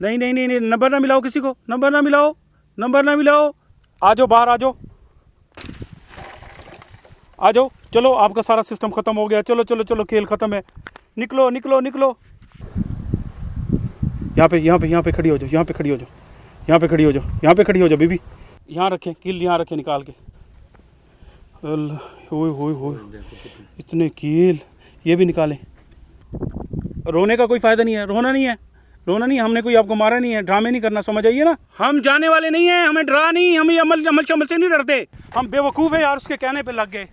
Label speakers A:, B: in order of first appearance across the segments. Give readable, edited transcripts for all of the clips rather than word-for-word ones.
A: नहीं नहीं नहीं नहीं, नंबर ना मिलाओ किसी को, नंबर ना मिलाओ, नंबर ना मिलाओ। आ जाओ बाहर, आ जाओ, आ जाओ। चलो आपका सारा सिस्टम ख़त्म हो गया, चलो चलो चलो, खेल ख़त्म है। निकलो निकलो निकलो। यहाँ पे यहाँ पे यहाँ पे खड़ी हो जाओ, यहाँ पे खड़ी हो जाओ, यहाँ पे खड़ी हो जाओ, यहाँ पे खड़ी हो जाओ बीबी। यहाँ रखें कील, यहाँ रखें निकाल के। अल्लाह, ओए होए होए, इतने कील, ये भी निकालें। रोने का कोई फ़ायदा नहीं है, रोना नहीं है, रोना नहीं। हमने कोई आपको मारा नहीं है, ड्रामे नहीं करना, समझ आइए ना। हम जाने वाले नहीं हैं, हमें डरा नहीं, हम ये अमल अमल शमल से नहीं डरते। हम बेवकूफ़ हैं यार, उसके कहने पे लग गए।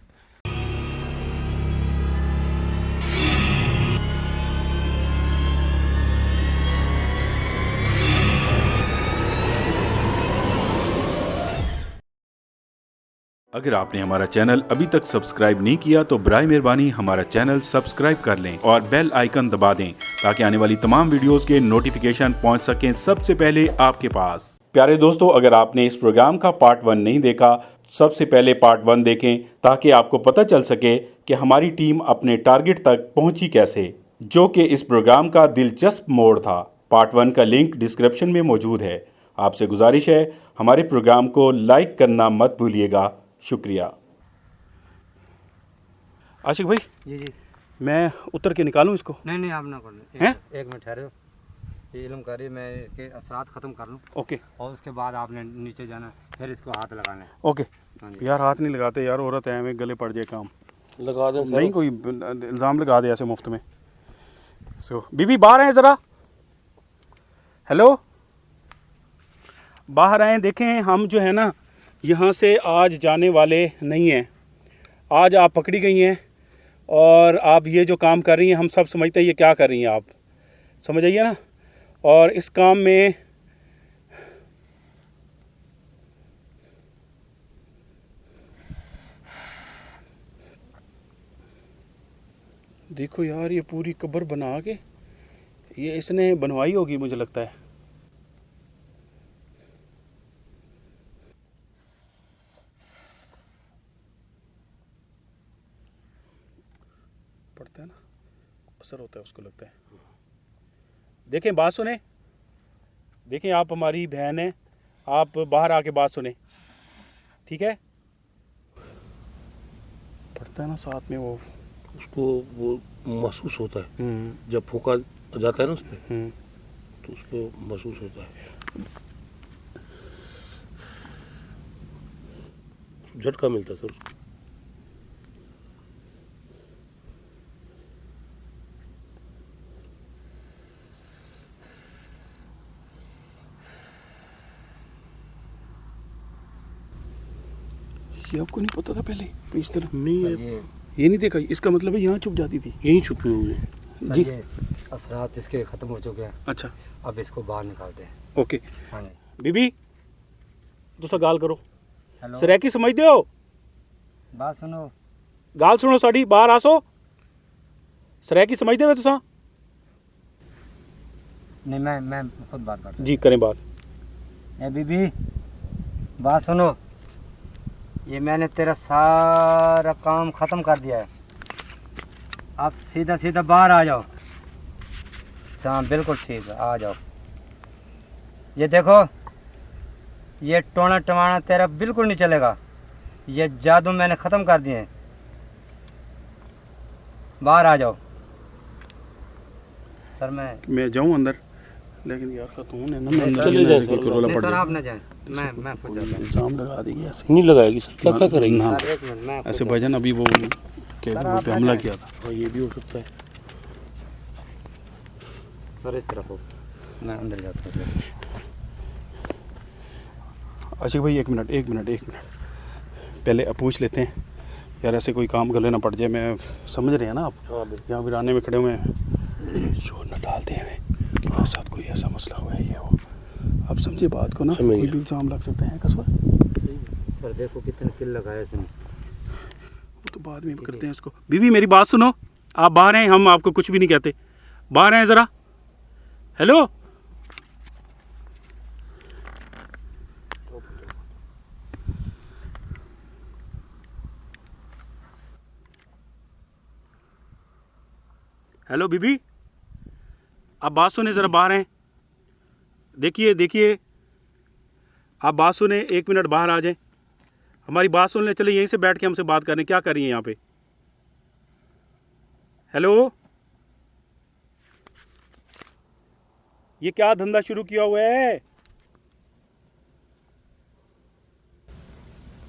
B: अगर आपने हमारा चैनल अभी तक सब्सक्राइब नहीं किया तो बराए मेहरबानी हमारा चैनल सब्सक्राइब कर लें और बेल आइकन दबा दें ताकि आने वाली तमाम वीडियोस के नोटिफिकेशन पहुंच सकें सबसे पहले आपके पास। प्यारे दोस्तों, अगर आपने इस प्रोग्राम का पार्ट 1 नहीं देखा, सबसे पहले पार्ट 1 देखें ताकि आपको पता चल सके कि हमारी टीम अपने टारगेट तक पहुंची कैसे, जो कि इस प्रोग्राम का दिलचस्प मोड़ था। पार्ट 1 का लिंक डिस्क्रिप्शन में मौजूद है। आपसे गुजारिश है, हमारे प्रोग्राम को लाइक करना मत भूलिएगा। शुक्रिया।
A: आशिक भाई,
C: जी जी।
A: मैं उतर के निकालूं इसको?
C: नहीं नहीं, आप ना कर
A: हैं?
C: एक मिनट ठहरे हो, ये इल्म करिए, मैं इसके असरात ख़त्म कर लूँ
A: ओके
C: और उसके बाद आपने नीचे जाना, फिर इसको हाथ लगाना है।
A: ओके।
C: हाँ जी।
A: यार हाथ नहीं लगाते यार, औरत है, हमें गले पड़ जाए काम।
D: लगा दें
A: नहीं कोई इल्ज़ाम लगा दे ऐसे मुफ्त में। सो बीबी बाहर आए ज़रा, हेलो, बाहर आए। देखें हम जो है ना यहाँ से आज जाने वाले नहीं हैं। आज आप पकड़ी गई हैं और आप ये जो काम कर रही हैं, हम सब समझते हैं ये क्या कर रही हैं आप, समझ आइए ना। और इस काम में देखो यार, ये पूरी कब्र बना के ये इसने बनवाई होगी मुझे लगता है। पड़ता है ना, असर होता है उसको, लगता है। देखें बात सुने, देखें आप हमारी बहन हैं, आप बाहर आके बात सुने, ठीक है? पड़ता है ना साथ में वो,
D: उसको वो महसूस होता है जब फूका जाता है ना उस पर, तो उसको महसूस होता है, झटका मिलता है सर उसको।
A: ये आपको नहीं पता था पहले इस तरह?
D: नहीं है,
A: ये नहीं देखा, इसका मतलब है यहाँ छुप जाती थी।
D: यहीं छुपी हुई है।
C: सर
A: जी।
C: ये असरात इसके ख़त्म हो चुके हैं,
A: अच्छा
C: अब इसको बाहर निकालते हैं।
A: ओके।
C: हाँ जी।
A: बीबी तुसा गाल करो,
C: हेलो,
A: सरैकी समझते हो?
C: बात सुनो।
A: गाल सुनो साड़ी, बाहर आसो। सरैकी समझते हो तुसा?
C: नहीं, मैं खुद बात करता
A: जी करें बात।
C: हूँ। ए बीबी, बात सुनो, ये मैंने तेरा सारा काम ख़त्म कर दिया है, आप सीधा सीधा बाहर आ जाओ। हाँ बिल्कुल ठीक है, आ जाओ। ये देखो, ये टोना टमाना तेरा बिल्कुल नहीं चलेगा, ये जादू मैंने ख़त्म कर दिए हैं। बाहर आ जाओ। सर मैं
A: जाऊँ अंदर? लेकिन यार खातून है ना, मैं अंदर
D: चले
A: जाने
D: जाए
A: से
D: सर,
A: कोई रोला
C: नहीं
A: पड़
C: सर,
A: जाए।
C: आप ना जाएं, मैं खुद जाता हूँ।
A: इल्ज़ाम लगा देगी ऐसे।
D: नहीं लगाएगी सर, क्या क्या करेगी?
A: ना,
C: सर एक मिनट, मैं खुद
A: ऐसे
C: जाता
A: भाईजान अभी वो के
C: सर,
A: वो
C: आप
A: पे
C: ना
A: हमला
C: जाएं।
A: किया था।
D: हाँ ये भी हो सकता है।
C: हूँ। सर इस तरफ हो, मैं अंदर जाता हूँ सर।
A: आशिक भाई एक मिनट एक मिनट एक मिनट, पहले पूछ लेते हैं यार, ऐसे कोई काम गले ना पड़ जाए। मैं समझ रहे हैं ना आप,
D: हाँ बिल्कुल।
A: यहाँ वीराने में खड़े हुए हैं, शोर न डालते हैं कि मेरे साथ कोई ऐसा मसला हुआ है ये वो। आप समझिए बात को ना,
D: समझ
A: कोई
D: गया।
A: भी इल्ज़ाम लग सकते हैं कसवा।
C: सर देखो कितने किल लगाए इसने।
A: वो तो बाद में करते हैं इसको। बीबी मेरी बात सुनो, आप बाहर हैं, हम आपको कुछ भी नहीं कहते। बाहर हैं ज़रा, हेलो। हेलो बीबी, आप बात सुने ज़रा, बाहर हैं। देखिए देखिए, आप बात सुने, 1 मिनट बाहर आ जाएं, हमारी बात सुन लें। चलिए यहीं से बैठ के हमसे बात करें, क्या कर रही हैं यहाँ पे? हेलो, ये क्या धंधा शुरू किया हुआ है?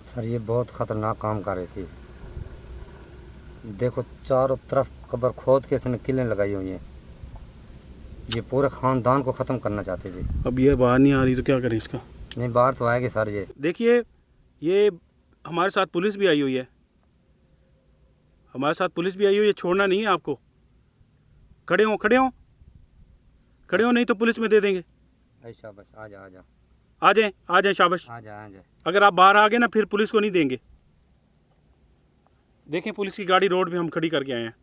C: सर ये बहुत खतरनाक काम कर रही थी। देखो चारों तरफ कब्र खोद के इसने किलें लगाई हुई हैं। ये पूरे खानदान को ख़त्म करना चाहते थे।
A: अब ये बाहर नहीं आ रही तो क्या करें इसका?
C: नहीं बाहर तो आएगी सर ये।
A: देखिए, ये हमारे साथ पुलिस भी आई हुई है, हमारे साथ पुलिस भी आई हुई है, छोड़ना नहीं है आपको। खड़े हो, खड़े हो, खड़े हो, नहीं तो पुलिस में दे देंगे।
C: शाबाश, आ जा आ जा
A: आ जाए, आ जाए, शाबाश।
C: आ जा आ जा।
A: अगर आप बाहर आ गए ना फिर पुलिस को नहीं देंगे। देखें, पुलिस की गाड़ी रोड पे हम खड़ी करके आए हैं।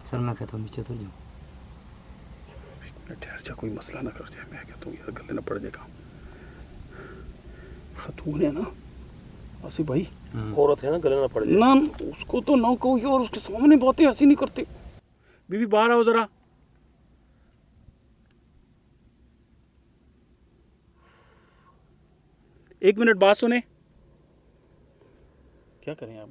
C: सर मैं कहता हूँ नीचे उतर जाऊँ।
A: ठहर जा, कोई मसला ना कर जाए। मैं कहता हूँ यार गले ना पड़ जाए काम। खतून है ना आसिफ भाई,
D: औरत है ना, गले ना पड़ जाए
A: ना, उसको तो ना कहो यार, उसके सामने बातें ऐसी नहीं करते। बीबी बाहर आओ जरा। एक मिनट बात सुने। क्या करें आप?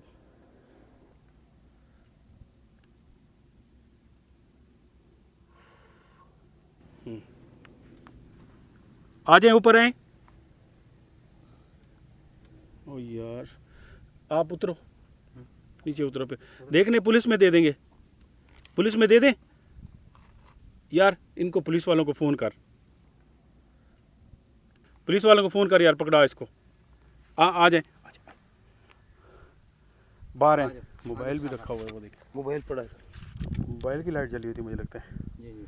A: आ जाए, ऊपर आए। ओ यार, आप उतरो, नीचे उतरो पे। देखने पुलिस में दे देंगे, पुलिस में दे दें यार। इनको पुलिस वालों को फ़ोन कर, पुलिस वालों को फ़ोन कर यार, पकड़ा इसको। आ जाए, बाहर है। मोबाइल भी रखा हुआ है, वो देखिए
D: मोबाइल पड़ा है सर।
A: मोबाइल की लाइट जली हुई थी मुझे लगता है।
C: जी जी।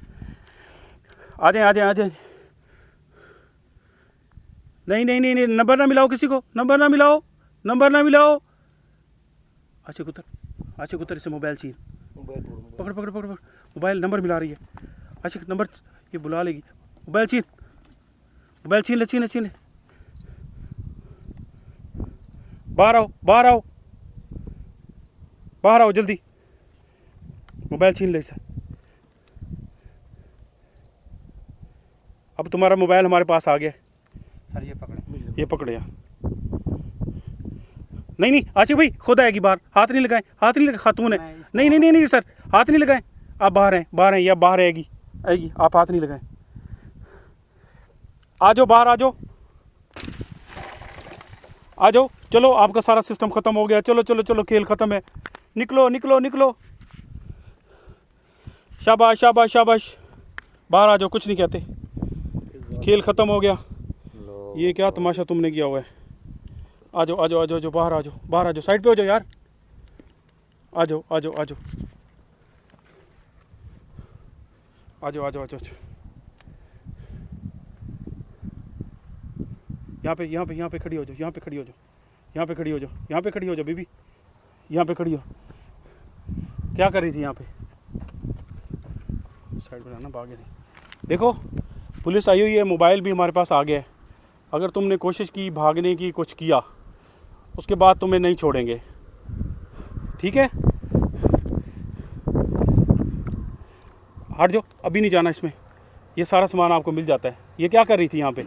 A: आ जाए, आ जाए, आ जाए। नहीं नहीं नहीं नहीं, नंबर ना मिलाओ किसी को, नंबर ना मिलाओ, नंबर ना मिलाओ। अच्छा कुतर, अच्छा कुतर, इससे मोबाइल छीन।
D: मोबाइल
A: पकड़ पकड़ पकड़ पकड़, मोबाइल नंबर मिला रही है। अच्छा नंबर, ये बुला लेगी। मोबाइल छीन, मोबाइल छीन ले, छीन ले, छीन ले। बाहर आओ, बाहर आओ, बाहर आओ जल्दी। मोबाइल छीन ले इसे। अब तुम्हारा मोबाइल हमारे पास आ गया।
C: सर ये पकड़े।
A: ये पकड़े यार। नहीं नहीं आशिफ भाई, खुद आएगी बाहर, हाथ नहीं लगाएं, हाथ नहीं लगाए, खातून है। नहीं नहीं नहीं नहीं सर, हाथ नहीं लगाएं। आप बाहर हैं, बाहर हैं, या बाहर आएगी, आएगी, आप हाथ नहीं लगाएं। आ जाओ बाहर, आ जाओ, आ जाओ। चलो आपका सारा सिस्टम ख़त्म हो गया। चलो चलो चलो, खेल ख़त्म है। निकलो निकलो निकलो। शाबाश शाबाश शाबाश, बाहर आ जाओ, कुछ नहीं कहते, खेल ख़त्म हो गया। ये क्या तमाशा तुमने किया हुआ है? आ जाओ आ जाओ आ जाओ, जो बाहर आ जाओ, बाहर आ जाओ, साइड पे हो जाओ यार। आ जाओ आ जाओ आ जाओ आ जाओ आ जाओ आ जाओ। यहाँ पे खड़ी हो जाओ, यहाँ पे खड़ी हो जाओ, यहाँ पे खड़ी हो जाओ, यहाँ पे खड़ी हो जाओ बीबी, यहाँ पे खड़ी हो। क्या कर रही थी यहाँ पे? साइड पे रहना, भागे नहीं। देखो पुलिस आई हुई है, मोबाइल भी हमारे पास आ गया है। अगर तुमने कोशिश की भागने की, कुछ किया, उसके बाद तुम्हें नहीं छोड़ेंगे, ठीक है? हट जाओ, अभी नहीं जाना इसमें, ये सारा सामान आपको मिल जाता है। ये क्या कर रही थी यहाँ पे?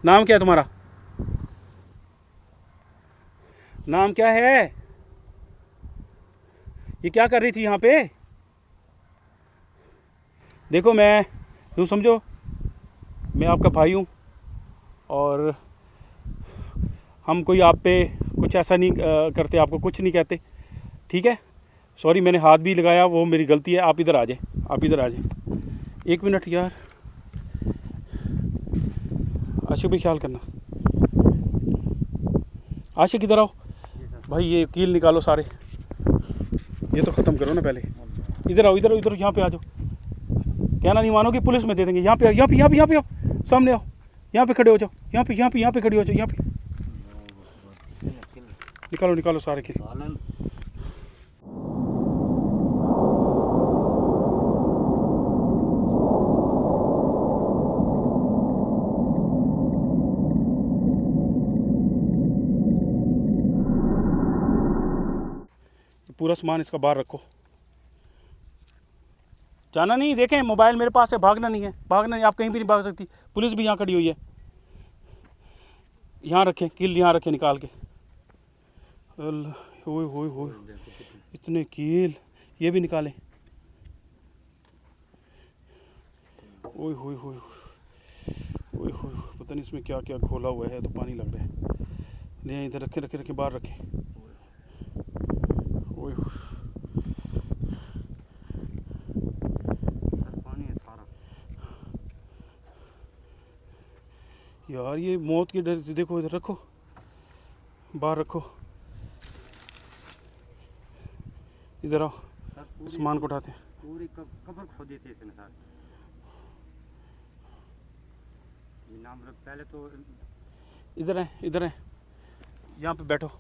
A: नाम क्या है तुम्हारा? नाम क्या है? ये क्या कर रही थी यहाँ पे? देखो, मैं यूँ समझो, मैं आपका भाई हूँ और हम कोई आप पे कुछ ऐसा नहीं करते, आपको कुछ नहीं कहते, ठीक है? सॉरी, मैंने हाथ भी लगाया, वो मेरी गलती है। आप इधर आ जाए, आप इधर आ जाए। 1 मिनट यार, आशिक भी ख्याल करना। आशिक इधर आओ भाई, ये कील निकालो सारे, ये तो ख़त्म करो ना पहले। इधर आओ, इधर इधर, यहाँ पे आ जाओ। कहना नहीं मानोगे, पुलिस में दे देंगे। यहाँ पे आओ, यहाँ पे यहाँ पे यहाँ पे आओ, सामने आओ, यहाँ पे खड़े हो जाओ, यहाँ पे यहाँ पे यहाँ पे खड़े हो जाओ, यहाँ पे। निकालो निकालो सारे कील। पूरा सामान इसका बाहर रखो, जाना नहीं, देखें मोबाइल मेरे पास है, भागना नहीं है, भागना नहीं, आप कहीं भी नहीं भाग सकती। पुलिस भी यहाँ खड़ी हुई है। यहाँ रखें कील, यहाँ रखें निकाल के। अल्लाह, ओए होए होए, इतने कील, ये भी निकालें। ओए होए होए ओए होए, पता नहीं इसमें क्या क्या घोला हुआ है, तो पानी लग रहा है। ले इधर रखें रखें रखें, बाहर रखें। ओए होए,
C: पानी है सारा
A: यार ये मौत के डर से। देखो इधर रखो, बाहर रखो, इधर आओ, सामान को उठाते हैं।
C: पूरी कब्र खोदी थी इसने सर। ये नाम पहले तो
A: इधर है, इधर है, यहाँ पे बैठो,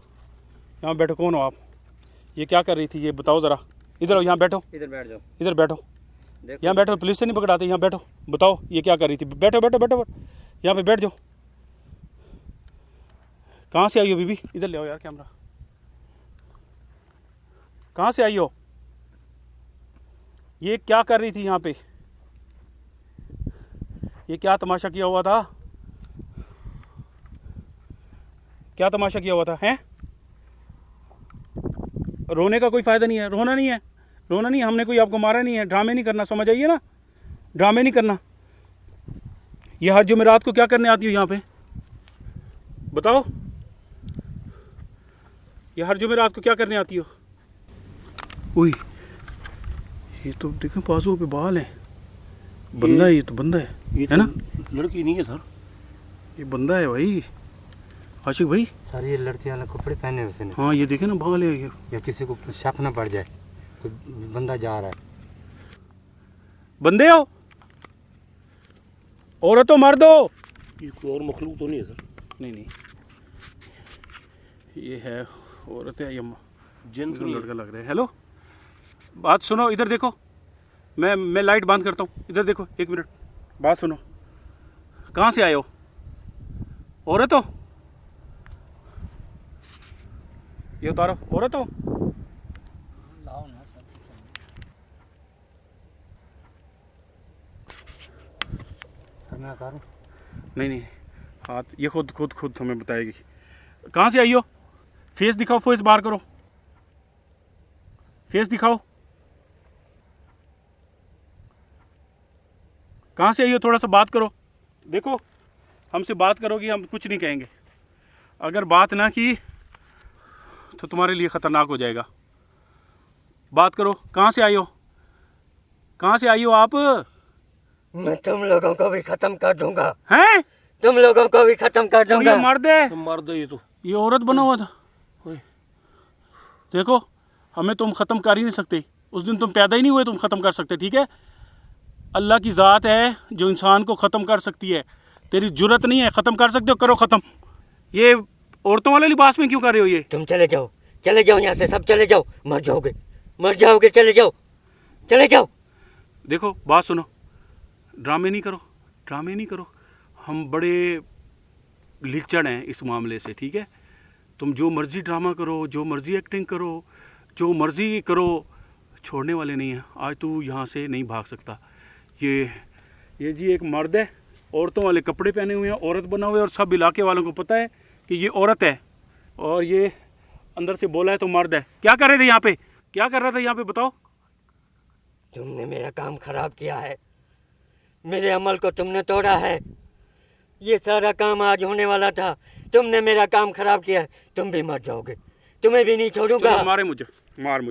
A: यहाँ बैठो। कौन हो आप? ये क्या कर रही थी ये बताओ ज़रा। इधर आओ, यहाँ बैठो,
C: इधर बैठ जाओ,
A: इधर बैठो,
C: देखो
A: यहाँ बैठो, पुलिस से नहीं पकड़ाते, यहाँ बैठो। बताओ ये क्या कर रही थी? बैठो बैठो बैठो, यहाँ पे बैठ जाओ। कहाँ से आई हो बीबी? इधर ले आओ यार कैमरा। कहाँ से आई हो? ये क्या कर रही थी यहाँ पे? ये क्या तमाशा किया हुआ था? क्या तमाशा किया हुआ था? हैं? रोने का कोई फायदा नहीं है, रोना नहीं है, रोना नहीं। हमने कोई आपको मारा नहीं है, ड्रामे नहीं करना, समझ आइए ना, ड्रामे नहीं करना। ये हर जुमेरात को क्या करने आती हो यहाँ पे? बताओ, ये हर जुमेरात को क्या करने आती हो? ओए, ये तो देखो बाजुओं पे बाल है। बंदा है, ये तो बंदा
D: ये
A: है ना?
D: लड़की नहीं है सर,
A: ये बंदा है भाई, आशिक भाई।
C: सर ये लड़के वाले कपड़े पहने हुए उसने।
A: हाँ ये देखे ना, बाल है ये।
C: या किसी को शक न पड़ जाए तो बंदा जा रहा है।
A: बंदे हो, औरतों मर्दो।
D: ये कोई और मखलूक तो नहीं है सर?
A: नहीं नहीं, ये है औरत है, ये
D: जिन तो नहीं है।
A: लड़का लग रहा है। हेलो, बात सुनो, इधर देखो। मैं लाइट बंद करता हूँ, इधर देखो, एक मिनट, बात सुनो। कहाँ से आए हो? औरत हो? ये उतारो, औरत हो?
C: लाओ ना सर, सर मैं उतारूं?
A: नहीं नहीं, हाथ ये खुद हमें बताएगी। कहाँ से आई हो? फेस दिखाओ, फेस बाहर करो, फेस दिखाओ। कहाँ से आई हो? थोड़ा सा बात करो। देखो, हमसे बात करोगी, हम कुछ नहीं कहेंगे। अगर बात ना की तो तुम्हारे लिए ख़तरनाक हो जाएगा। बात करो, कहाँ से आई हो? कहाँ से आई हो आप?
C: मैं तुम लोगों को भी खत्म कर दूंगा।
A: हैं?
C: तुम लोगों को भी खत्म कर दूंगा।
A: ये मर्द है,
D: तुम मार दो ये तो।
A: ये औरत बना हुआ था।
D: ओए,
A: देखो, हमें तुम ख़त्म कर ही नहीं सकते। उस दिन तुम पैदा ही नहीं हुए, तुम ख़त्म कर सकते, ठीक है? अल्लाह की ज़ात है जो इंसान को ख़त्म कर सकती है। तेरी जुर्रत नहीं है, ख़त्म कर सकते हो, करो ख़त्म। ये औरतों वाले लिबास में क्यों कर रहे हो ये?
C: तुम चले जाओ यहाँ से, सब चले जाओ, मर जाओगे, चले जाओ।
A: देखो, बात सुनो, ड्रामे नहीं करो, ड्रामे नहीं करो। हम बड़े लिचड़ हैं इस मामले से, ठीक है? तुम जो मर्ज़ी ड्रामा करो, जो मर्ज़ी एक्टिंग करो, जो मर्ज़ी करो, छोड़ने वाले नहीं हैं। आज तू यहाँ से नहीं भाग सकता। ये जी एक मर्द है, औरतों वाले कपड़े पहने हुए हैं, औरत बना हुआ है, और सब इलाके वालों को पता है कि ये औरत है, और ये अंदर से बोला है तो मर्द है। क्या कर रहे थे यहाँ पे? क्या कर रहा था यहाँ पे, बताओ?
C: तुमने मेरा काम खराब किया है, मेरे अमल को तुमने तोड़ा है। ये सारा काम आज होने वाला था, तुमने मेरा काम खराब किया है। तुम भी मर जाओगे, तुम्हें भी नहीं छोड़ूंगा।
A: चलो, मारे मुझे, मार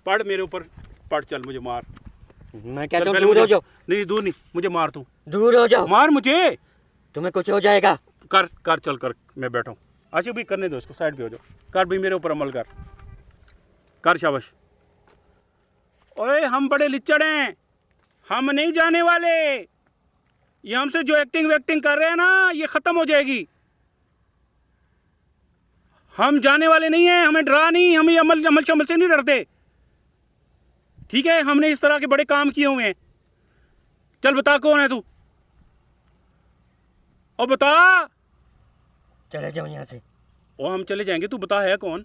A: पड़ मेरे ऊपर, पड़, चल मुझे मार।
C: मैं कहता
A: चल,
C: हूँ
A: पहले
C: दूर हो
A: मुझे-
C: जाओ,
A: नहीं, दूर नहीं, मुझे मार तू,
C: दूर हो जाओ,
A: मार मुझे।
C: तुम्हें कुछ हो जाएगा।
A: कर चल कर, मैं बैठा हूँ। आशिक भी करने दो इसको, साइड पे हो जाओ। कर भी मेरे ऊपर अमल कर, शाबाश। ओए, हम बड़े लिच्चड़ हैं, हम नहीं जाने वाले। ये हमसे जो एक्टिंग वेक्टिंग कर रहे हैं ना, ये ख़त्म हो जाएगी। हम जाने वाले नहीं हैं, हमें डरा नहीं, हम ये अमल शमल से नहीं डरते, ठीक है? हमने इस तरह के बड़े काम किए हुए हैं। चल बता, कौन है तू? और बता।
C: चले जाओ यहाँ से।
A: और हम चले जाएंगे, तू बता है कौन?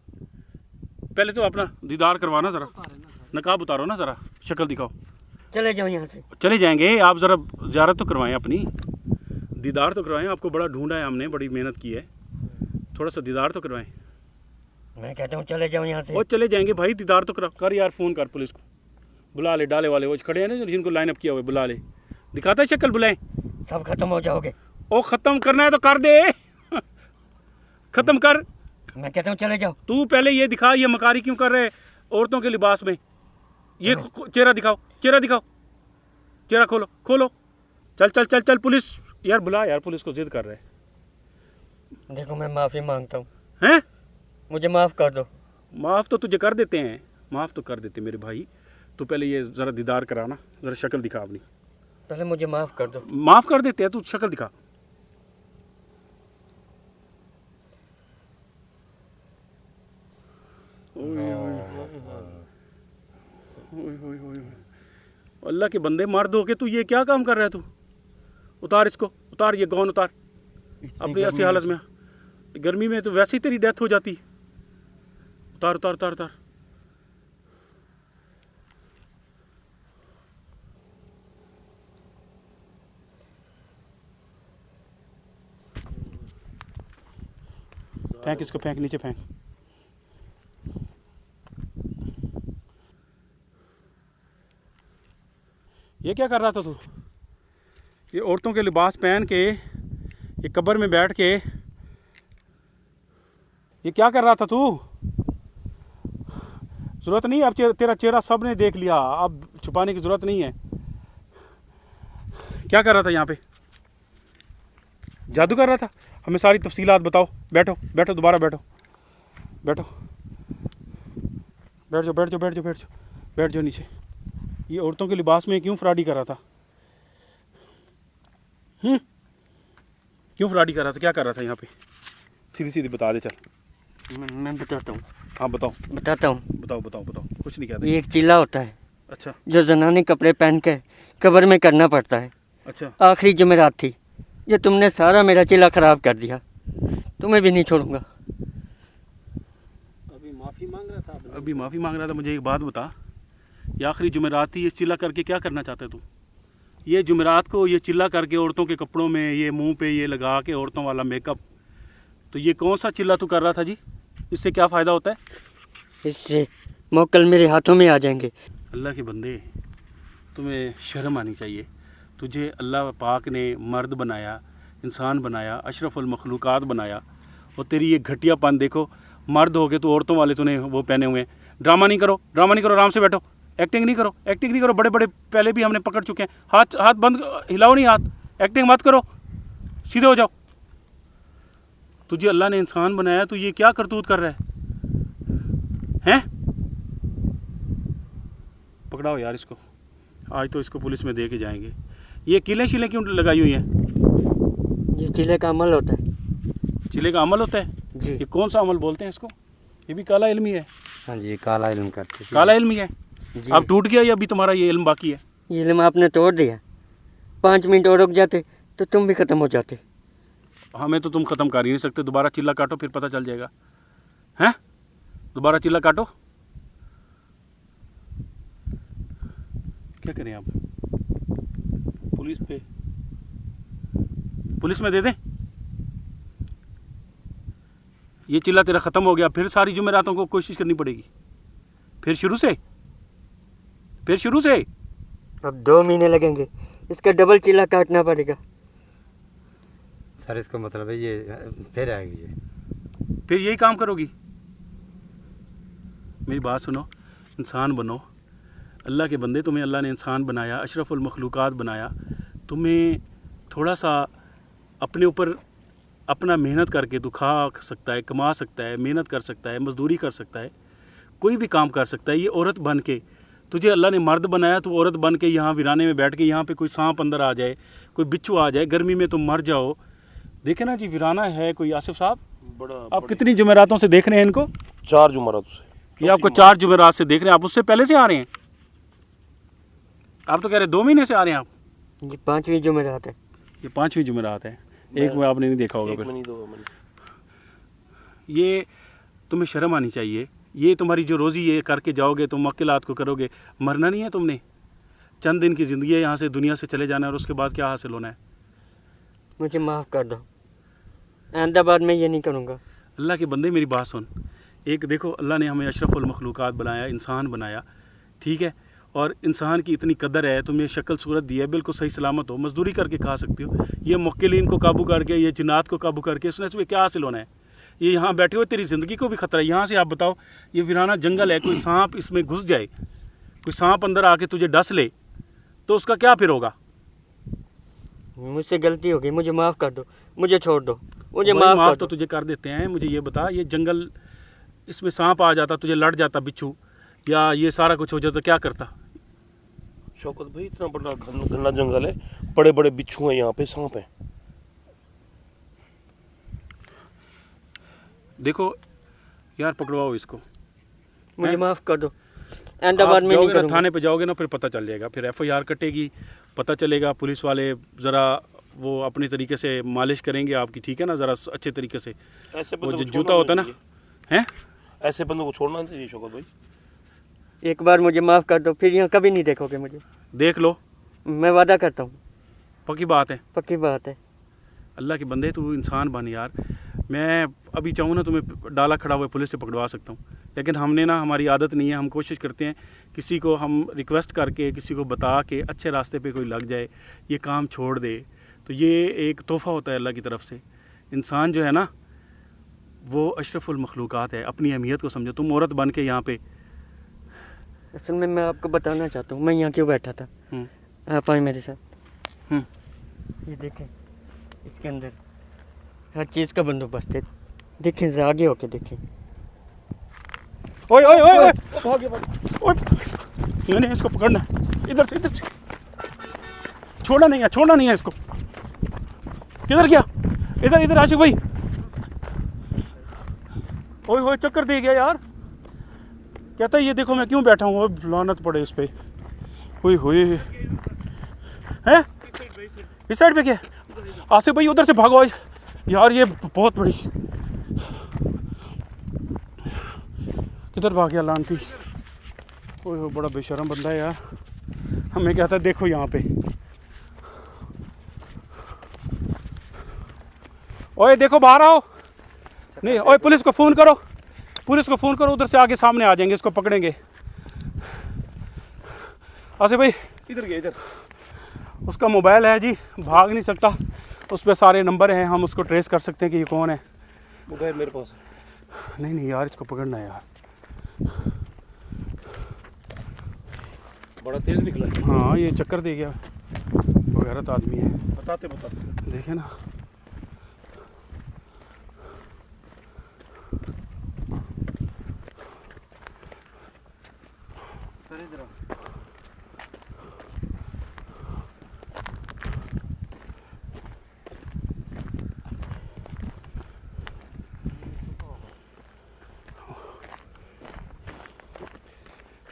A: पहले तो अपना दीदार करवाना ज़रा, नकाब उतारो ना ज़रा, शक्ल दिखाओ।
C: चले जाओ यहाँ से।
A: चले जाएंगे, आप ज़रा ज़ियारत तो करवाएं अपनी, दीदार तो करवाएं। आपको बड़ा ढूंढा है हमने, बड़ी मेहनत की है, थोड़ा सा दीदार तो करवाएं।
C: मैं कहता हूँ चले जाओ यहाँ से।
A: वो चले जाएंगे भाई, दीदार तो कर यार, फ़ोन कर पुलिस को, बुला ले, डाले वाले वो खड़े हैं ना जिनको लाइन अप किया हुआ है, बुला ले, दिखाता है शक्ल, बुलाएं।
C: सब खत्म हो जाओगे।
A: ओ ख़त्म करना है तो कर दे ख़त्म कर।
C: मैं कहता हूँ चले जाओ।
A: तू पहले ये दिखा, ये मकारी क्यों कर रहे औरतों के लिबास में, ये चेहरा दिखाओ, चेहरा दिखाओ, चेहरा खोलो खोलो, चल चल चल चल पुलिस, यार बुला यार, पुलिस को जिद कर रहे
C: देखो मैं माफ़ी मांगता हूँ,
A: हैं।
C: मुझे माफ़ कर दो।
A: माफ़ तो तुझे कर देते हैं, माफ़ तो कर देते मेरे भाई। तू पहले ये ज़रा दीदार कराना, ज़रा शक्ल दिखा अपनी।
C: पहले मुझे माफ़ कर दो।
A: माफ़ कर देते हैं, तू शक्ल दिखा। अल्लाह के बंदे, मर्द होके तू ये क्या काम कर रहा है तू? उतार इसको, उतार ये गौन उतार, अपनी ऐसी हालत में, गर्मी में तो वैसे ही तेरी डेथ हो जाती। उतार उतार उतार उतार। फेंक इसको, फेंक नीचे फेंक। ये क्या कर रहा था तू? ये औरतों के लिबास पहन के, ये कब्र में बैठ के, ये क्या कर रहा था तू? ज़रूरत नहीं, अब तेरा चेहरा सब ने देख लिया, अब छुपाने की ज़रूरत नहीं है। क्या कर रहा था यहाँ पे? जादू कर रहा था? हमें सारी तफसीलात बताओ। बैठो बैठो, दोबारा बैठो, बैठो, बैठ जाओ बैठ जाओ बैठ जाओ बैठ जाओ बैठ जाओ नीचे। ये औरतों के लिबास में क्यों फ्रॉडी कर रहा था? क्यों फ्रॉडी कर रहा था? क्या कर रहा था यहाँ पे? सीधी सीधी बता दे, चल।
C: मैं बताता हूँ।
A: हाँ बताओ
C: बताता हूँ।
A: बताओ बताओ बताओ, कुछ नहीं कहते।
C: ये एक चिल्ला होता है,
A: अच्छा
C: जो जनाने कपड़े पहन के कब्र में करना पड़ता है।
A: अच्छा।
C: आखिरी जुमेरात थी, ये तुमने सारा मेरा चिल्ला ख़राब कर दिया, तुम्हें भी नहीं छोड़ूंगा।
A: अभी माफ़ी मांग रहा था, अभी माफ़ी मांग रहा था। मुझे एक बात बता, ये आखिरी जुमेरात थी, ये चिल्ला करके क्या करना चाहते तू? ये जुमेरात को ये चिल्ला करके औरतों के कपड़ों में, ये मुंह पे ये लगा के औरतों वाला मेकअप, तो ये कौन सा चिल्ला तू कर रहा था जी? इससे क्या फ़ायदा होता है?
C: इससे मोकल मेरे हाथों में आ जाएंगे।
A: अल्लाह के बंदे, तुम्हें शर्म आनी चाहिए। तुझे अल्लाह पाक ने मर्द बनाया, इंसान बनाया, अशरफुल मखलूक़ात बनाया, और तेरी ये घटियापन देखो। मर्द हो गए तो औरतों वाले तूने वो पहने हुए हैं। ड्रामा नहीं करो, ड्रामा नहीं करो, आराम से बैठो। एक्टिंग नहीं करो, एक्टिंग नहीं करो। बड़े बड़े पहले भी हमने पकड़ चुके हैं। हाथ हाथ बंद, हिलाओ नहीं हाथ, एक्टिंग मत करो, सीधे हो जाओ। तुझे अल्लाह ने इंसान बनाया, तो ये क्या करतूत कर रहा है? पकड़ाओ यार इसको, आज तो इसको पुलिस में दे के जाएंगे। ये किले शिले क्यों लगाई हुई हैं?
C: ये चिल्ले का अमल होता है।
A: चिले का अमल होता है
C: जी।
A: ये कौन सा अमल बोलते हैं इसको? ये भी काला इल्म ही है।
C: हाँ जी, काला इल्म करते थे।
A: काला इल्म ही है।
C: जी।
A: अब टूट गया या अभी तुम्हारा ये इल्म बाकी है?
C: ये इल्म आपने तोड़ दिया। 5 मिनट और रुक जाते तो तुम भी ख़त्म हो जाते।
A: हमें तो तुम ख़त्म कर ही नहीं सकते। दोबारा चिल्ला काटो, फिर पता चल जाएगा। हैं, दोबारा चिल्ला काटो। क्या करें अब? पुलिस में दे दें? ये चिल्ला तेरा ख़त्म हो गया, फिर सारी जुमेरातों को कोशिश करनी पड़ेगी। फिर शुरू से
C: अब 2 महीने लगेंगे, इसका डबल चिल्ला काटना पड़ेगा।
E: सर इसको मतलब है ये फिर आएगी ये।
A: फिर यही काम करोगी? मेरी बात सुनो, इंसान बनो। अल्लाह के बंदे, तुम्हें अल्लाह ने इंसान बनाया, अशरफुल मखलूक़ात बनाया। तुम्हें थोड़ा सा अपने ऊपर अपना मेहनत करके तू खा सकता है, कमा सकता है, मेहनत कर सकता है, मजदूरी कर सकता है, कोई भी काम कर सकता है। ये औरत बन के, तुझे अल्लाह ने मर्द बनाया, तो औरत बन के यहाँ वीराने में बैठ के, यहाँ पे कोई सांप अंदर आ जाए, कोई बिच्छू आ जाए, गर्मी में तुम मर जाओ। देखे ना जी, वीराना है कोई। आसिफ साहब, आप कितनी जुमेरातों से देख रहे हैं इनको?
D: 4 जुमेरात से।
A: ये आपको 4 जुमेरात से देख रहे हैं। आप उससे पहले से आ रहे हैं? आप तो कह रहे 2 महीने से आ रहे हैं आप।
C: ये 5वीं जुमेरात है।
A: ये 5वीं जुमेरात है। एक में आपने नहीं देखा होगा। फिर ये तुम्हें शर्म आनी चाहिए। ये तुम्हारी जो रोज़ी ये करके जाओगे, तुम मक्किलात को करोगे, मरना नहीं है तुमने। चंद दिन की ज़िंदगी है, यहाँ से दुनिया से चले जाना है और उसके बाद क्या हासिल होना है।
F: मुझे माफ़ कर दो, आइंदा बाद मैं ये नहीं करूँगा।
A: अल्लाह के बंदे मेरी बात सुन, एक देखो अल्लाह ने हमें अशरफुल मखलूक़ात बनाया, इंसान बनाया, ठीक है, और इंसान की इतनी कदर है, तुम्हें शक्ल सूरत दी है, बिल्कुल सही सलामत हो, मजदूरी करके खा सकते हो। ये मुक्किलीन को काबू करके, ये जिन्नात को काबू करके इसने तुम्हें क्या हासिल होना है। ये यहाँ बैठे हो, तेरी ज़िंदगी को भी ख़तरा है। यहाँ से आप बताओ, ये वीराना जंगल है, कोई सांप इसमें घुस जाए, कोई सांप अंदर आके तुझे डस ले तो उसका क्या फिर होगा।
F: मुझसे गलती हो गई, मुझे माफ़ कर दो, मुझे छोड़ दो, मुझे
A: भाई,
F: माफ़
A: माफ़
F: कर
A: तो
F: दो।
A: तुझे कर देते हैं। मुझे ये बता, ये जंगल, इसमें सांप आ जाता, तुझे लड़ जाता बिच्छू, या ये सारा कुछ हो जाता, क्या करता।
D: शौकत भाई इतना बड़ा घना जंगल है, बड़े बड़े बिच्छू हैं यहाँ पे, सांप हैं।
A: देखो यार, पकड़वाओ इसको।
F: मुझे
A: हैं?
F: माफ़ कर दो, आइंदा
A: आप
F: बाद में नहीं
A: जाओगे ना,
F: करूँगा।
A: थाने पे जाओगे ना, फिर पता चल जाएगा, फिर FIR कटेगी, पता चलेगा। पुलिस वाले ज़रा वो अपने तरीके से मालिश करेंगे आपकी, ठीक है ना, ज़रा अच्छे तरीके से।
D: ऐसे
A: वो
D: बंदों
A: जो
D: को
A: जूता
D: छोड़ना
A: होता है ना,
D: नहीं
A: हैं,
D: चाहिए। ऐसे बंदों को छोड़ना नहीं चाहिए शौकत भाई।
F: एक बार मुझे माफ़ कर दो, फिर यहाँ कभी नहीं देखोगे मुझे,
A: देख लो,
F: मैं वादा करता हूँ,
A: पक्की बात है।
F: पक्की बात है।
A: अल्लाह के बंदे, तू इंसान बन यार। मैं अभी चाहूँ ना, तुम्हें डाला खड़ा हुआ पुलिस से पकड़वा सकता हूँ, लेकिन हमने ना, हमारी आदत नहीं है। हम कोशिश करते हैं किसी को हम रिक्वेस्ट करके, किसी को बता के अच्छे रास्ते पे कोई लग जाए, ये काम छोड़ दे, तो ये एक तोहफ़ा होता है अल्लाह की तरफ से। इंसान जो है ना, वो अशरफुल मखलूक़ात है। अपनी अहमियत को समझो। तुम औरत बन के यहाँ पे,
F: असल में मैं आपको बताना चाहता हूँ मैं यहाँ क्यों बैठा था। आप आए मेरे साथ। ये देखें, इसके अंदर हर चीज़ का बंदोबस्त है। देखें, जरा आगे होके देखें।
A: ओए ओए ओए ओए ओए, नहीं, इसको पकड़ना है। इधर से छोड़ना नहीं है, छोड़ना नहीं है इसको। किधर गया? इधर इधर आशिक भाई। ओए ओए, चक्कर दे गया यार। कहता है ये देखो मैं क्यों बैठा हूँ, लानत पड़े इस पे। ओए होए, हैं इस साइड पे क्या? आसिफ भाई उधर से भागो यार, ये बहुत बड़ी। किधर भाग गया लानती? ओए हो, बड़ा बेशरम बंदा है यार। हमें कहता है देखो यहाँ पे। ओए देखो, बाहर आओ। नहीं, ओए पुलिस को फ़ोन करो, पुलिस को फ़ोन करो। उधर से आगे सामने आ जाएंगे, इसको पकड़ेंगे। आसिफ भाई इधर गए, इधर। उसका मोबाइल है जी, भाग नहीं सकता, उस पर सारे नंबर हैं, हम उसको ट्रेस कर सकते हैं कि ये कौन है।
D: मोबाइल मेरे पास है।
A: नहीं यार, इसको पकड़ना है यार।
D: बड़ा तेज निकला है।
A: हाँ, ये चक्कर दे गया, गैरत आदमी है।
D: बताते
A: देखे ना,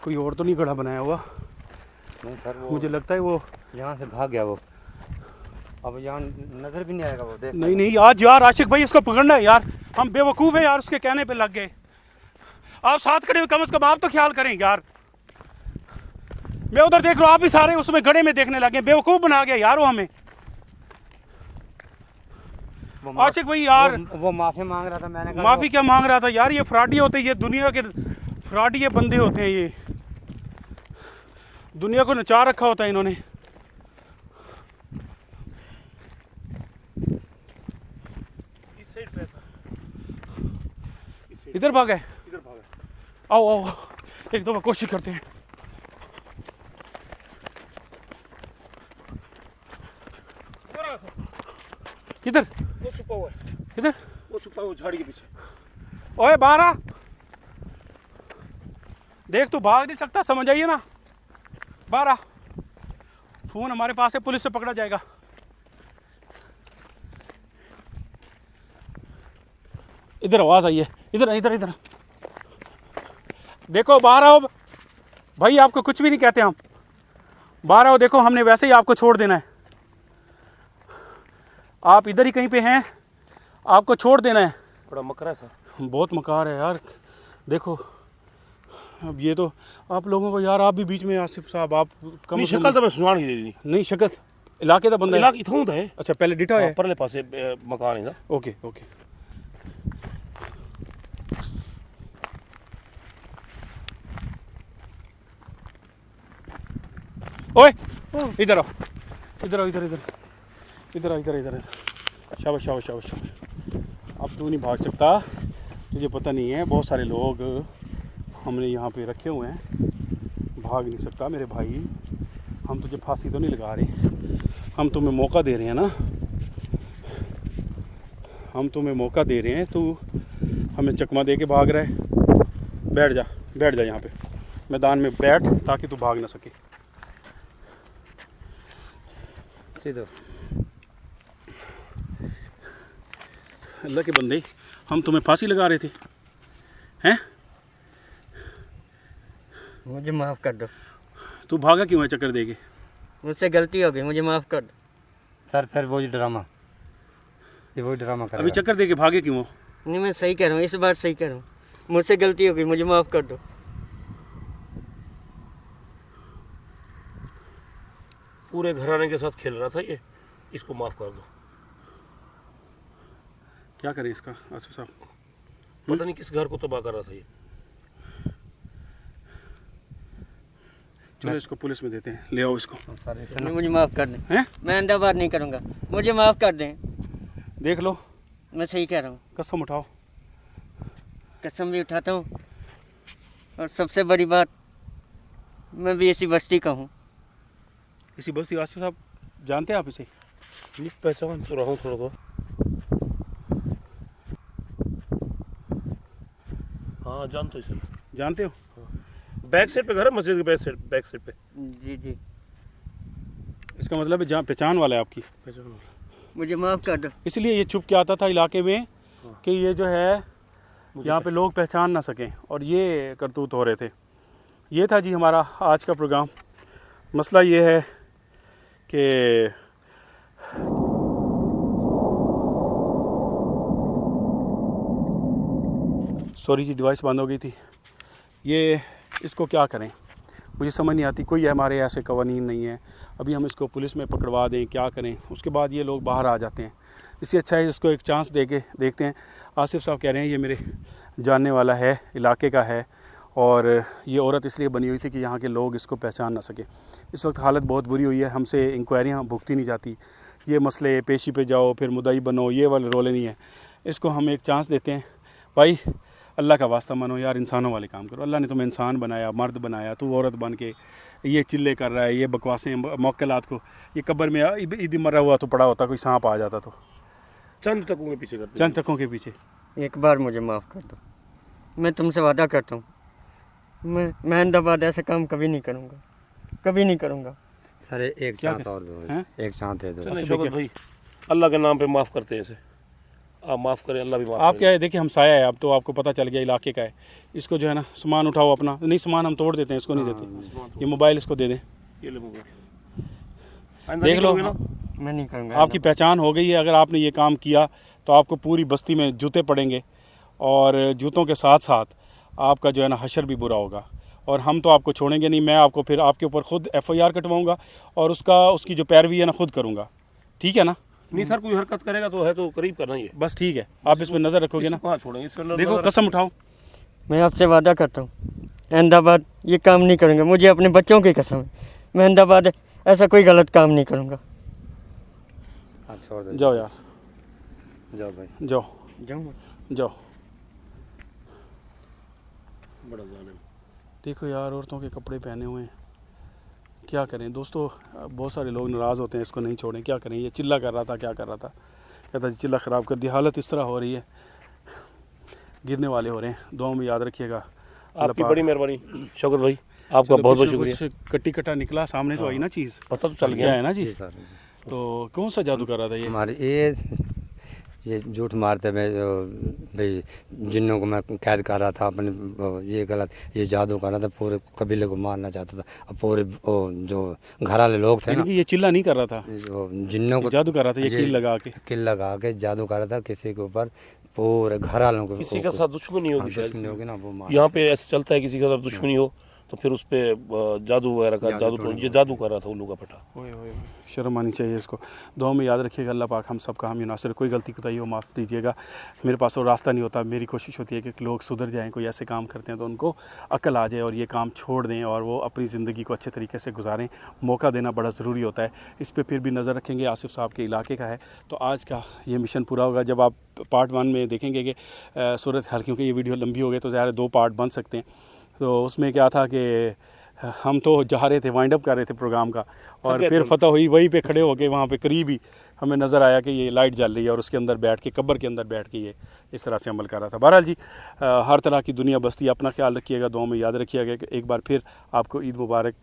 A: कोई और तो नहीं गड़ा बनाया हुआ।
C: नहीं सर, वो
A: मुझे लगता है वो,
C: यहाँ से भाग गया वो। अब यहाँ नजर भी नहीं आएगा वो। देख,
A: नहीं नहीं आज यार, आशिक भाई इसको पकड़ना है यार। हम बेवकूफ़ है यार, उसके कहने पे लग गए। आप साथ खड़े हुए, कम से कम आप तो ख्याल करें यार। मैं उधर देख रहा हूँ, आप भी सारे उसमें गड़े में देखने लगे। बेवकूफ़ बना गया यार वो हमें।
C: वो
A: आशिक भाई यार,
C: वो माफी मांग रहा था। मैंने कहा
A: माफ़ी क्या मांग रहा था यार? ये फ्रॉडी होते हैं, ये दुनिया के फ्रॉडी ये बंदे होते हैं। ये दुनिया को नचा रखा होता है इन्होंने।
D: इस साइड पे ऐसा,
A: इधर भागा है।
D: इधर भागा।
A: आओ आओ, एक दो बार कोशिश करते हैं। किधर?
D: वो छुपा हुआ है,
A: किधर?
D: वो छुपा हुआ झाड़ी के पीछे।
A: ओए बाहर आ, देख तू भाग नहीं सकता, समझ आइए ना। बाहर आ, फोन हमारे पास है, पुलिस से पकड़ा जाएगा। इधर आवाज आई है, इधर इधर इधर देखो, बाहर आओ भाई। आपको कुछ भी नहीं कहते हम, बाहर आओ। देखो हमने वैसे ही आपको छोड़ देना है, आप इधर ही कहीं पे हैं, आपको छोड़ देना है।
D: बड़ा मकरा सर।
A: बहुत मकार है यार। देखो अब ये तो आप लोगों को यार, आप भी बीच में आसिफ साहब, आप कम
D: नहीं शक्ल तो मैं सुनान ही दे दी
A: नहीं शक्ल इलाके का बंदा है।
D: इलाक इथों दा है।
A: अच्छा पहले डिठा है।
D: परले पासे मकान है ना।
A: Okay okay. ओए इधर आओ, इधर आओ, इधर इधर इधर आओ, इधर इधर। शाबाश शाबाश शाबाश शाबाश। अब तू नहीं भाग सकता, तुझे पता नहीं है बहुत सारे लोग हमने यहाँ पे रखे हुए हैं, भाग नहीं सकता मेरे भाई। हम तुझे फांसी तो नहीं लगा रहे, हम तुम्हें मौका दे रहे हैं ना, हम तुम्हें मौका दे रहे हैं। तू हमें चकमा दे के भाग रहा है। बैठ जा, बैठ जा यहाँ पे मैदान में बैठ, ताकि तू भाग ना सके।
E: सीधो
A: अल्लाह के बंदे, हम तुम्हें फांसी लगा रहे थे हैं?
F: मुझे माफ़ कर दो,
A: तू भागा क्यों है चक्कर दे के?
F: मुझसे गलती हो गई, मुझे माफ़ कर दो।
E: सर फिर वही ड्रामा, ये वही ड्रामा कर
A: अभी चक्कर दे के भागे क्यों हो?
F: नहीं मैं सही कह रहा हूँ, इस बार सही कह रहा हूँ, मुझसे गलती हो गई, मुझे माफ़ कर दो।
D: पूरे घराने के साथ खेल रहा था ये, इसको माफ कर दो।
A: क्या करें इसका आसिफ साहब?
D: पता नहीं किस घर को तबाह कर रहा था ये।
A: चलो इसको पुलिस में देते हैं, ले आओ इसको।
E: सर इसे
F: नहीं, मुझे माफ़ कर दें,
A: हैं?
F: मैं आइंदा बार नहीं करूँगा, मुझे माफ़ कर दें।
A: देख लो,
F: मैं सही कह रहा हूँ,
A: कसम उठाओ।
F: कसम भी उठाता हूँ, और सबसे बड़ी बात, मैं भी इसी बस्ती का हूँ।
A: इसी बस्ती आसिफ साहब जानते हैं आप इसे?
D: नहीं पहचान तो रहा हूँ थोड़ा तो। हाँ जानते हो इसे।
A: जानते हो?
D: बैक साइड पे घर है, मस्जिद के बैक साइड पे।
F: जी जी,
A: इसका मतलब है जहाँ पहचान वाला है आपकी।
D: पहचान।
F: मुझे माफ़ कर दो।
A: इसलिए ये छुप के आता था इलाके में कि ये जो है यहाँ पे लोग पहचान ना सकें, और ये करतूत हो रहे थे। ये था जी हमारा आज का प्रोग्राम। मसला ये है कि सॉरी जी, डिवाइस बंद हो गई थी। ये इसको क्या करें मुझे समझ नहीं आती, कोई हमारे ऐसे कवानीन नहीं है। अभी हम इसको पुलिस में पकड़वा दें, क्या करें? उसके बाद ये लोग बाहर आ जाते हैं। इससे अच्छा है इसको एक चांस दे के देखते हैं। आसिफ साहब कह रहे हैं ये मेरे जानने वाला है, इलाके का है, और ये औरत इसलिए बनी हुई थी कि यहाँ के लोग इसको पहचान ना सके। इस वक्त हालत बहुत बुरी हुई है, हमसे इंक्वायरियाँ भुगती नहीं जाती। ये मसले पेशी पे जाओ फिर मुद्दई बनो, ये वाले रोले नहीं है। इसको हम एक चांस देते हैं। भाई अल्लाह का वास्ता मानो यार, इंसानों वाले काम करो। अल्लाह ने तुम्हें इंसान बनाया, मर्द बनाया, तू औरत बन के ये चिल्ले कर रहा है, ये बकवासें मौक्कलात को। ये कब्र में इदी मरा हुआ तो पड़ा होता, कोई सांप आ जाता तो।
D: चंद टकों के पीछे करते।
A: चंद टकों के पीछे।
F: एक बार मुझे माफ़ कर दो, मैं तुमसे वादा करता हूँ, मैं आइंदा बाद ऐसा काम कभी नहीं करूँगा, कभी नहीं करूँगा।
E: सर एक
A: क्या
E: चांस
A: कर-
E: और दो,
A: हैं?
E: एक चांस दे दो।
D: चलो शौकत भाई, अल्लाह के नाम पे माफ करते हैं इसे। आप माफ करें, अल्लाह भी माफ
A: आप क्या है, देखिए हम साया है, अब तो आपको पता चल गया इलाके का है। इसको जो है ना सामान उठाओ अपना, नहीं सामान हम तोड़ देते हैं, इसको नहीं देते। ये मोबाइल इसको दे दें,
D: ये ले मोबाइल।
A: देख लो।
F: मैं नहीं करूँगा।
A: आपकी पहचान हो गई है। अगर आपने ये काम किया तो आपको पूरी बस्ती में जूते पड़ेंगे, और जूतों के साथ साथ आपका जो है ना हशर भी बुरा होगा। और हम तो आपको छोड़ेंगे नहीं, मैं आपको फिर आपके ऊपर खुद FIR कटवाऊँगा, और उसकी जो पैरवी है ना खुद करूँगा। ठीक है ना?
D: नहीं सर, कोई हरकत करेगा तो है तो करीब करना ही है।
A: बस ठीक है, आप इस पर नज़र रखोगे ना?
D: कहाँ छोड़ेंगे इसको?
A: देखो कसम उठाओ।
F: मैं आपसे वादा करता हूँ, आइंदा बाद ये काम नहीं करूँगा। मुझे अपने बच्चों की कसम है, मैं आइंदा बाद ऐसा कोई गलत काम नहीं करूँगा।
E: आप छोड़ दो।
A: जाओ यार,
E: जाओ भाई,
A: जाओ
F: जाऊँ?
A: जाओ।
D: बड़ा जालिम।
A: देखो यार, औरतों के कपड़े पहने हुए हैं, क्या करें दोस्तों? बहुत सारे लोग नाराज़ होते हैं, इसको नहीं छोड़ें, क्या करें? ये चिल्ला कर रहा था, क्या कर रहा था, कहता जी चिल्ला ख़राब कर दी। हालत इस तरह हो रही है, गिरने वाले हो रहे हैं। दुआ में याद रखिएगा।
D: आपकी बड़ी मेहरबानी शौकत भाई, आपका बहुत बहुत शुक्रिया।
A: कट्टी कट्टा निकला सामने तो आई ना चीज़,
D: पता तो चल
A: क्या
D: गया
A: है ना जी।
E: जी सर।
A: तो कौन सा जादू कर रहा था ये?
E: हमारे ये झूठ मारते मैं भाई जिन्नों को मैं कैद कर रहा था अपने, ये गलत, ये जादू कर रहा था, पूरे कबीले को मारना चाहता था। अब पूरे जो घर वाले लोग थे ना,
A: यानी कि ये चिल्ला नहीं कर रहा था,
E: जो जिन्नों को
A: जादू कर रहा था, ये कील लगा के।
E: किल लगा के जादू कर रहा था किसी के ऊपर। पूरे घर वालों को
D: किसी के साथ दुश्मनी होगी शायद।
E: दुश्मनी होगी ना, वो मार
D: यहाँ पे ऐसे चलता है, किसी के साथ दुश्मनी हो तो फिर उस पे जादू वगैरह का ये जादू कर रहा था उल्लू का पटा।
A: शर्म आनी चाहिए इसको। दुआ में याद रखिएगा, अल्लाह पाक हम सबका हामी नासिर। कोई गलती कोताही हो माफ़ दीजिएगा, मेरे पास वो रास्ता नहीं होता। मेरी कोशिश होती है कि लोग सुधर जाएं, कोई ऐसे काम करते हैं तो उनको अक्ल आ जाए और ये काम छोड़ दें और वो अपनी ज़िंदगी को अच्छे तरीके से गुजारें। मौका देना बड़ा ज़रूरी होता है। इस पर फिर भी नज़र रखेंगे, आसिफ साहब के इलाके का है तो आज का ये मिशन पूरा होगा। जब आप पार्ट 1 में देखेंगे कि सूरत हाल, क्योंकि ये वीडियो लंबी हो गई तो ज़्यादा 2 पार्ट बन सकते हैं। तो उसमें क्या था कि हम तो जा रहे थे, वाइंड अप कर रहे थे प्रोग्राम का, और फिर फतह हुई वहीं पे खड़े होके वहाँ पे करीब ही हमें नज़र आया कि ये लाइट जल रही है और उसके अंदर बैठ के, कब्र के अंदर बैठ के ये इस तरह से अमल कर रहा था। बहरहाल जी, हर तरह की दुनिया बस्ती, अपना ख्याल रखिएगा, दुआ में याद रखिएगा। कि एक बार फिर आपको ईद मुबारक,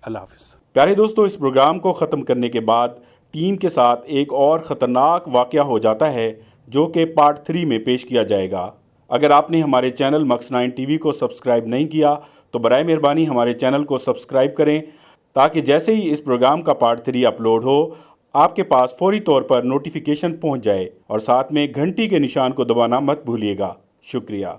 A: अल्लाह हाफिज़।
B: प्यारे दोस्तों, इस प्रोग्राम को ख़त्म करने के बाद टीम के साथ एक और ख़तरनाक वाक़या हो जाता है जो कि पार्ट 3 में पेश किया जाएगा। अगर आपने हमारे चैनल मक्स 9 टीवी को सब्सक्राइब नहीं किया तो बराए मेहरबानी हमारे चैनल को सब्सक्राइब करें, ताकि जैसे ही इस प्रोग्राम का पार्ट 3 अपलोड हो आपके पास फौरी तौर पर नोटिफिकेशन पहुंच जाए, और साथ में घंटी के निशान को दबाना मत भूलिएगा। शुक्रिया।